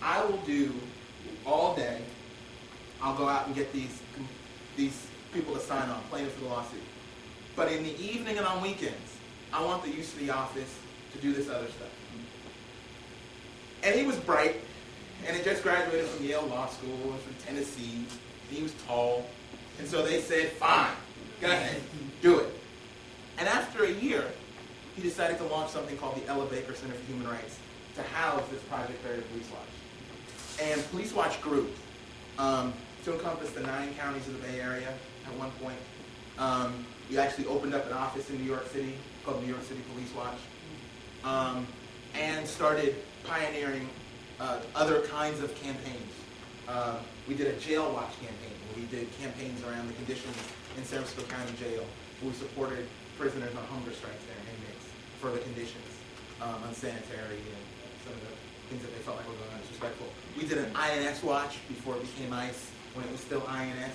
I will do all day. I'll go out and get these people to sign on, plaintiffs for the lawsuit. But in the evening and on weekends, I want the use of the office to do this other stuff. And he was bright, and he just graduated from Yale Law School, and from Tennessee, and he was tall. And so they said, fine, go ahead, do it. And after a year, he decided to launch something called the Ella Baker Center for Human Rights to house this Project Fair Police Watch. And Police Watch grew to encompass the 9 counties of the Bay Area at one point. We actually opened up an office in New York City called New York City Police Watch, and started pioneering other kinds of campaigns. We did a jail watch campaign, where we did campaigns around the conditions in San Francisco County Jail, where we supported prisoners on hunger strikes there, inmates, for the conditions, unsanitary, and some of the things that they felt like were going on disrespectful. We did an INS watch before it became ICE, when it was still INS.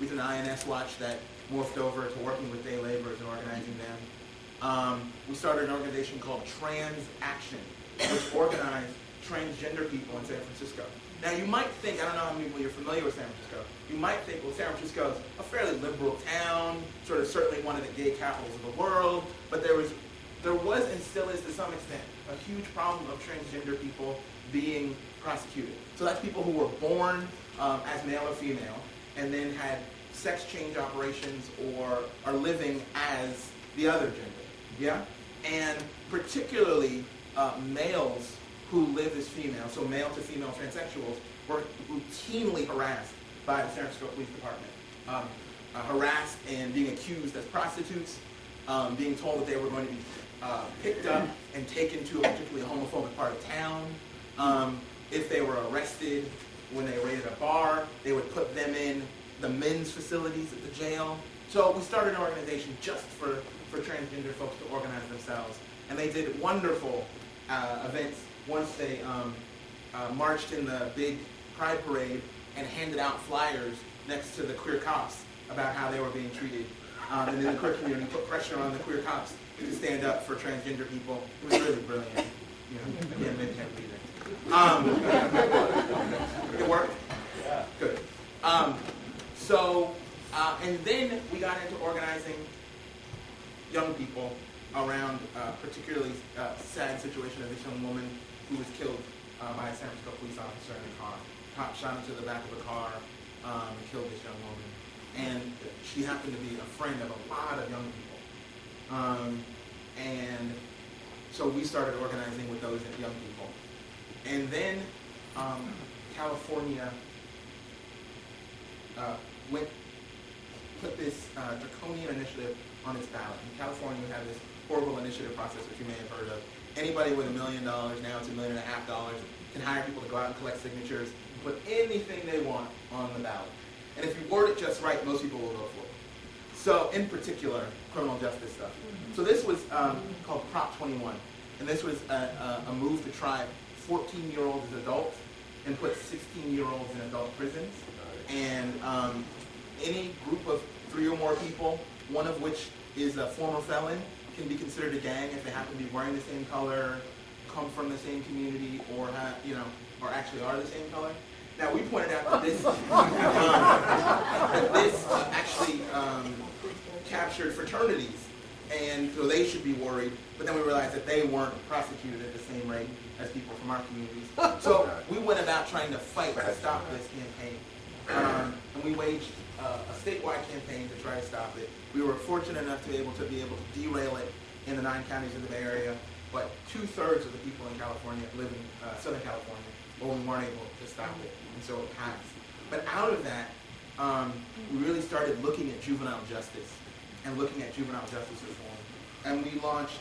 We did an INS watch that morphed over to working with day laborers and organizing them. We started an organization called Trans Action, which organized transgender people in San Francisco. Now you might think, I don't know how many people you're familiar with San Francisco, you might think, well, San Francisco is a fairly liberal town, sort of certainly one of the gay capitals of the world, but there was and still is to some extent a huge problem of transgender people being prosecuted. So that's people who were born as male or female and then had sex change operations or are living as the other gender, yeah? And particularly males who live as female, so male to female transsexuals, were routinely harassed by the San Francisco Police Department. Harassed and being accused as prostitutes, being told that they were going to be picked up and taken to a particularly homophobic part of town. If they were arrested when they raided a bar, they would put them in the men's facilities at the jail. So we started an organization just for transgender folks to organize themselves. And they did wonderful events once they marched in the big pride parade and handed out flyers next to the queer cops about how they were being treated. And then the queer community put pressure on the queer cops to stand up for transgender people. It was really brilliant. You know, again, maybe can't believe it. It worked? Yeah. Good. And then we got into organizing young people around a particularly sad situation of this young woman who was killed by a San Francisco police officer in a car. Cop shot into the back of a car and killed this young woman. And she happened to be a friend of a lot of young people. And so we started organizing with those young people. And then California put this draconian initiative on its ballot. In California, we have this horrible initiative process, which you may have heard of. Anybody with $1 million, now it's $1.5 million, can hire people to go out and collect signatures and put anything they want on the ballot. And if you word it just right, most people will vote for it. So, in particular, criminal justice stuff. So this was called Prop 21. And this was a move to try 14-year-olds as adults and put 16-year-olds in adult prisons. And any group of 3 or more people, one of which is a former felon, can be considered a gang if they happen to be wearing the same color, come from the same community, or or actually are the same color. Now we pointed out that this actually captured fraternities, and so they should be worried. But then we realized that they weren't prosecuted at the same rate as people from our communities. So we went about trying to fight to stop this campaign, and we waged a statewide campaign to try to stop it. We were fortunate enough to be able to derail it in the 9 counties of the Bay Area, but 2/3 of the people in California live in Southern California, but we weren't able to stop it, and so it passed. But out of that, we really started looking at juvenile justice and looking at juvenile justice reform. And we launched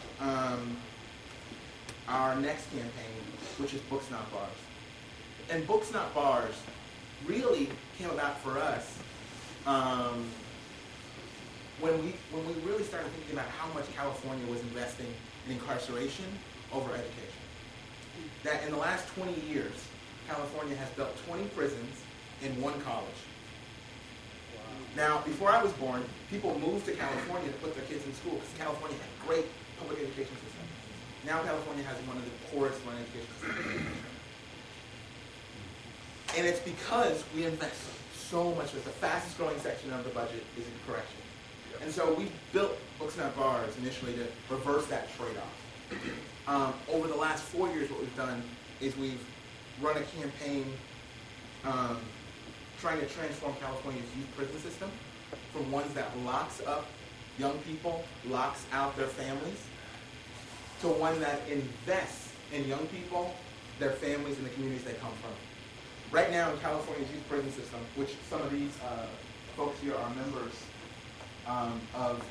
our next campaign, which is Books Not Bars. And Books Not Bars really came about for us when we really started thinking about how much California was investing in incarceration over education. That in the last 20 years, California has built 20 prisons in 1 college. Now, before I was born, people moved to California to put their kids in school because California had a great public education system. Now California has one of the poorest education systems. And it's because we invest so much. It's the fastest growing section of the budget is in correction. And so we built Books Not Bars initially to reverse that trade-off. Over the last 4 years, what we've done is we've run a campaign trying to transform California's youth prison system from ones that locks up young people, locks out their families, to one that invests in young people, their families, and the communities they come from. Right now in California's youth prison system, which some of these folks here are members of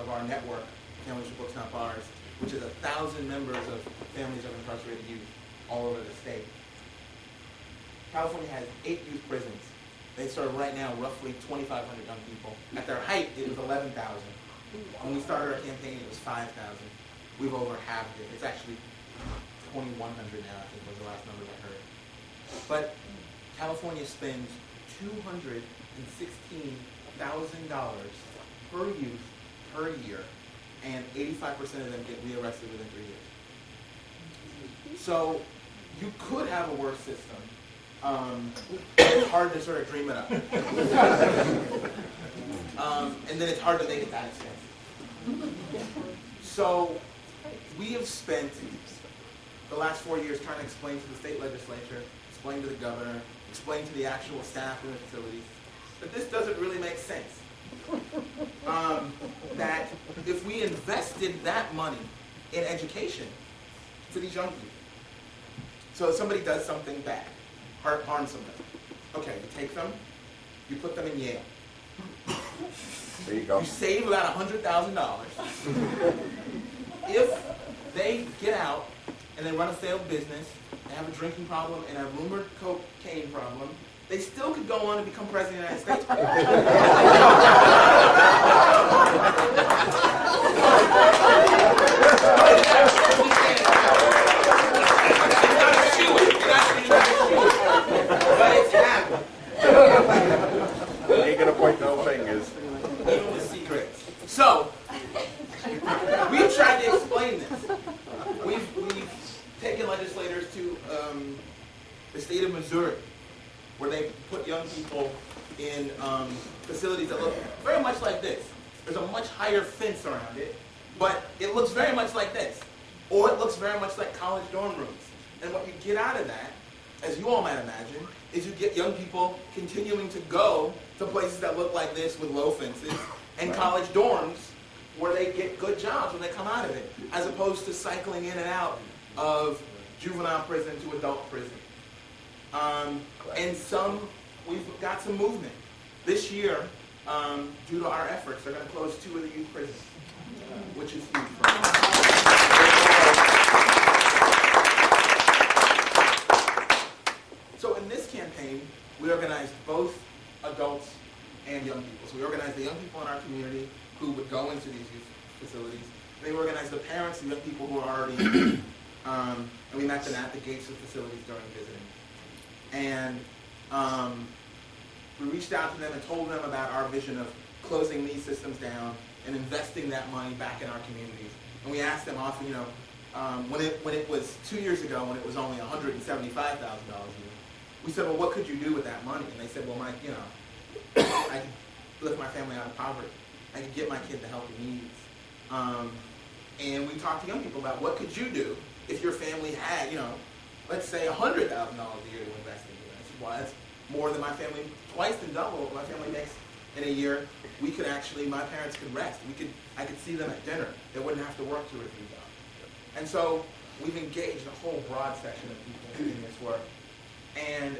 our network, Families for Books Not Bars, which is 1,000 members of families of incarcerated youth all over the state. California has 8 youth prisons. They serve right now roughly 2,500 young people. At their height, it was 11,000. When we started our campaign, it was 5,000. We've over halved it. It's actually 2,100 now, I think was the last number I heard. But California spends $216,000 per youth per year, and 85% of them get rearrested within 3 years. So you could have a worse system. It's hard to sort of dream it up. And then it's hard to make it that expensive. So we have spent the last 4 years trying to explain to the state legislature, explain to the governor, explain to the actual staff in the facilities that this doesn't really make sense. That if we invested that money in education for these young people, so if somebody does something bad, harms somebody, okay, you take them, you put them in Yale. There you go. You save about $100,000. If they get out and they run a failed business, they have a drinking problem and a rumored cocaine problem, they still could go on to become president of the United But it's happened. You ain't gonna point no fingers. Even with secrets. So, we've tried to explain this. We've taken legislators to the state of Missouri, where they put young people in facilities that look very much like this. There's a much higher fence around it, but it looks very much like this. Or it looks very much like college dorm rooms. And what you get out of that, as you all might imagine, is you get young people continuing to go to places that look like this with low fences, and college dorms where they get good jobs when they come out of it, as opposed to cycling in and out of juvenile prison to adult prison. And we've got some movement. This year, due to our efforts, they're going to close 2 of the youth prisons, which is huge for us. So in this campaign, we organized both adults and young people. So we organized the young people in our community who would go into these youth facilities. And they organized the parents of young people who are already and we met them at the gates of facilities during visiting. And we reached out to them and told them about our vision of closing these systems down and investing that money back in our communities. And we asked them often, you know, when it was 2 years ago, when it was only $175,000 a year, we said, well, what could you do with that money? And they said, well, I could lift my family out of poverty. I could get my kid the help he needs. And we talked to young people about what could you do if your family had, you know, let's say $100,000 a year to invest into this. Well, that's more than my family, twice than double what my family makes in a year. We could actually, my parents could rest. I could see them at dinner. They wouldn't have to work 2 or 3 jobs. And so we've engaged a whole broad section of people in this work. And